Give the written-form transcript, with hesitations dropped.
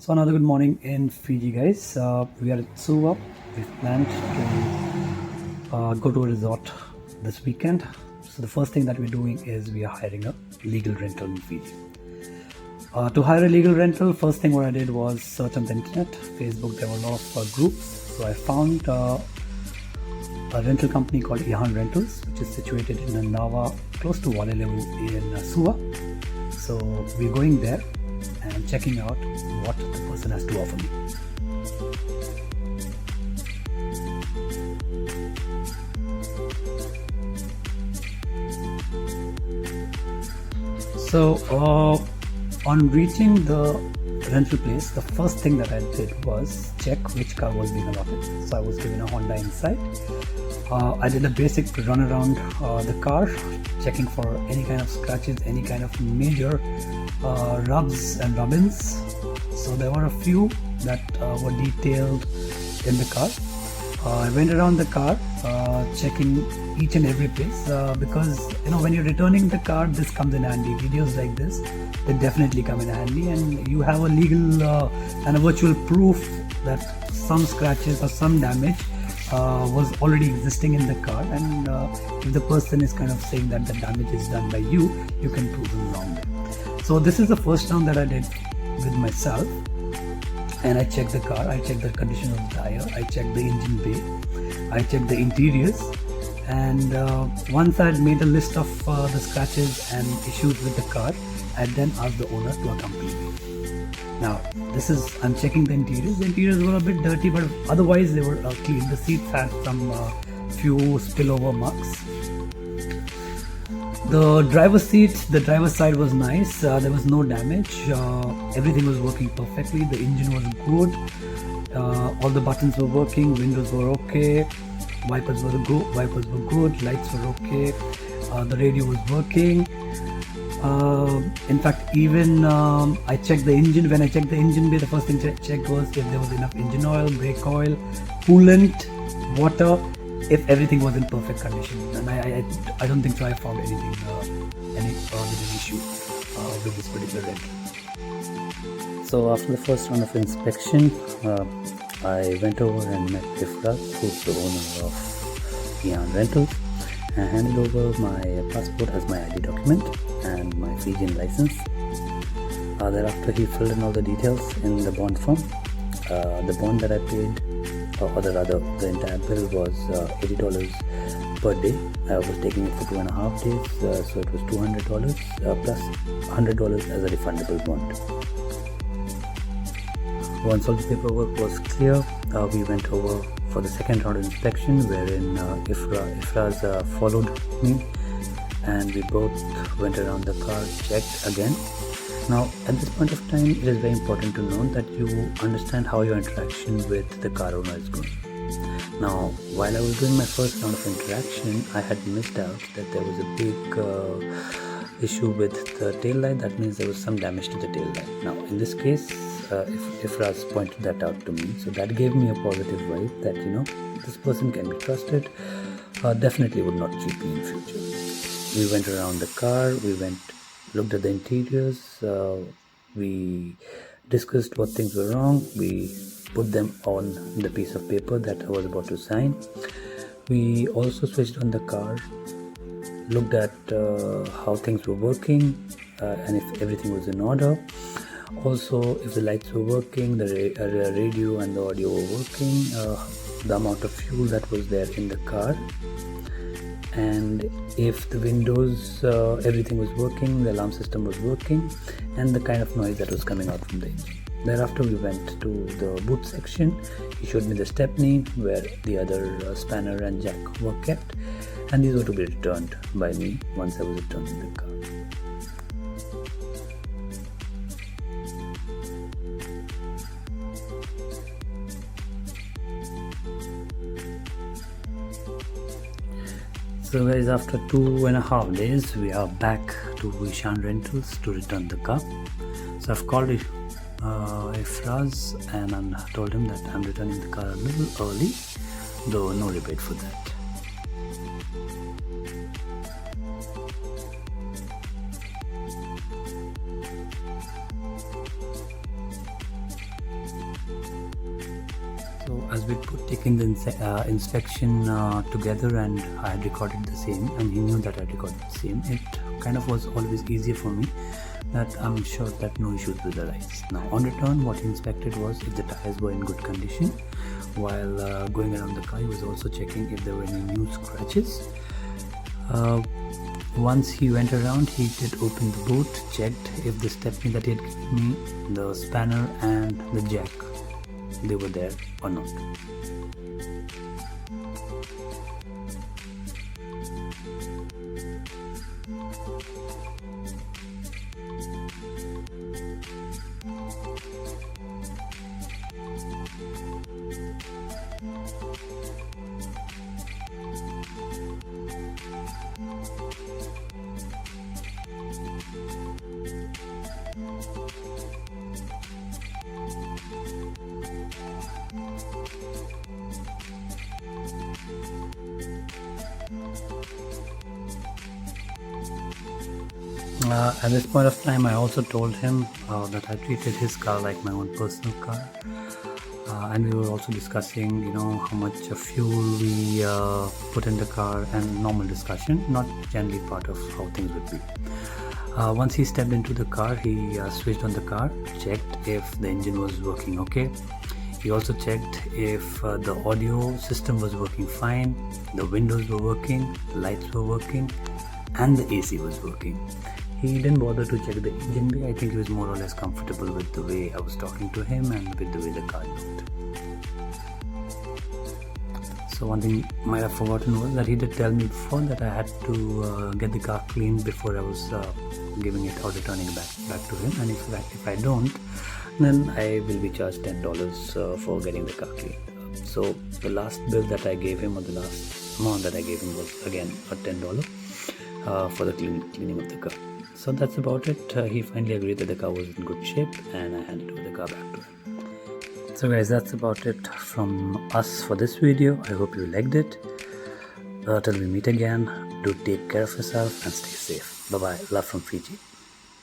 So another good morning in Fiji, guys. We are at Suva. We've planned to go to a resort this weekend. So the first thing that we're doing is we are hiring a legal rental in Fiji. To hire a legal rental, first thing what I did was search on the internet. Facebook, there were a lot of groups. So I found a rental company called Ihan Rentals, which is situated in Nava, close to Walelevu in Suva. So we're going there and checking out what the person has to offer me. So on reaching the rental place, the first thing that I did was check which car was being allotted. So I was given a Honda Insight. I did a basic run around the car, checking for any kind of scratches, any kind of major rubs and rub-ins. So there were a few that were detailed in the car. I went around the car checking each and every place because when you're returning the car, this comes in handy. Videos like this, they definitely come in handy, and you have a legal and a virtual proof that some scratches or some damage was already existing in the car, and if the person is kind of saying that the damage is done by you can prove them wrong there. So this is the first round that I did with myself, and I checked the car, I checked the condition of the tire, I checked the engine bay, I checked the interiors, and once I had made a list of the scratches and issues with the car, I then asked the owner to accompany me. Now, I'm checking the interiors. The interiors were a bit dirty, but otherwise they were clean. The seats had some few spillover marks. The driver's seat, the driver's side was nice. There was no damage. Everything was working perfectly. The engine was good. All the buttons were working. Windows were okay. Wipers were good. Lights were okay. The radio was working. In fact, even I checked the engine. When I checked the engine bay, the first thing I checked was if there was enough engine oil, brake oil, coolant, water, if everything was in perfect condition. And I don't think so I found anything, any issue with this particular rental. So after the first round of inspection, I went over and met Ifra, who's the owner of Ihan Rentals. I handed over my passport as my ID document and my Fijian license. Thereafter, he filled in all the details in the bond form. The bond that I paid, the entire bill was $80 per day. I was taking it for 2.5 days, so it was $200 plus $100 as a refundable bond. Once all the paperwork was clear, we went over for the second round of inspection, wherein Ifraz followed me, and we both went around the car, checked again. Now, at this point of time, it is very important to note that you understand how your interaction with the car owner is going. Now, while I was doing my first round of interaction, I had missed out that there was a big issue with the tail light. That means there was some damage to the tail light. Now, in this case, Ifraz pointed that out to me, so that gave me a positive vibe that this person can be trusted. Definitely would not cheat me in future. We went around the car, looked at the interiors, we discussed what things were wrong, we put them on the piece of paper that I was about to sign. We also switched on the car, looked at how things were working, and if everything was in order. Also, if the lights were working, the radio and the audio were working, the amount of fuel that was there in the car, and if the windows, everything was working, the alarm system was working, and the kind of noise that was coming out from the engine. Thereafter, we went to the boot section. He showed me the stepney where the other spanner and jack were kept, and these were to be returned by me once I was returned in the car. So guys, after 2.5 days, we are back to Ihan Rentals to return the car. So I've called Ifraz and I told him that I'm returning the car a little early, though no rebate for that. So as we taken the inspection together, and I had recorded the same, and he knew that I recorded the same, it kind of was always easier for me, that I'm sure that no issues will arise. Now on return, what he inspected was if the tires were in good condition. While going around the car, he was also checking if there were any new scratches. Once he went around, he did open the boot, checked if the stepney that he had given me, the spanner and the jack, they were there or not. At this point of time, I also told him that I treated his car like my own personal car, and we were also discussing, how much fuel we put in the car, and normal discussion, not generally part of how things would be. Once he stepped into the car, he switched on the car, checked if the engine was working okay. He also checked if the audio system was working fine, the windows were working, the lights were working, and the AC was working. He didn't bother to check the engine bay. I think he was more or less comfortable with the way I was talking to him and with the way the car looked. So one thing I might have forgotten was that he did tell me before that I had to get the car cleaned before I was giving it or returning it back to him, and if I don't, then I will be charged $10 for getting the car cleaned. So the last bill that I gave him, or the last amount that I gave him, was again a $10 for the cleaning of the car. So that's about it. He finally agreed that the car was in good shape, and I handed over the car back to him. So guys, that's about it from us for this video. I hope you liked it. Till we meet again, do take care of yourself and stay safe. Bye bye. Love from Fiji.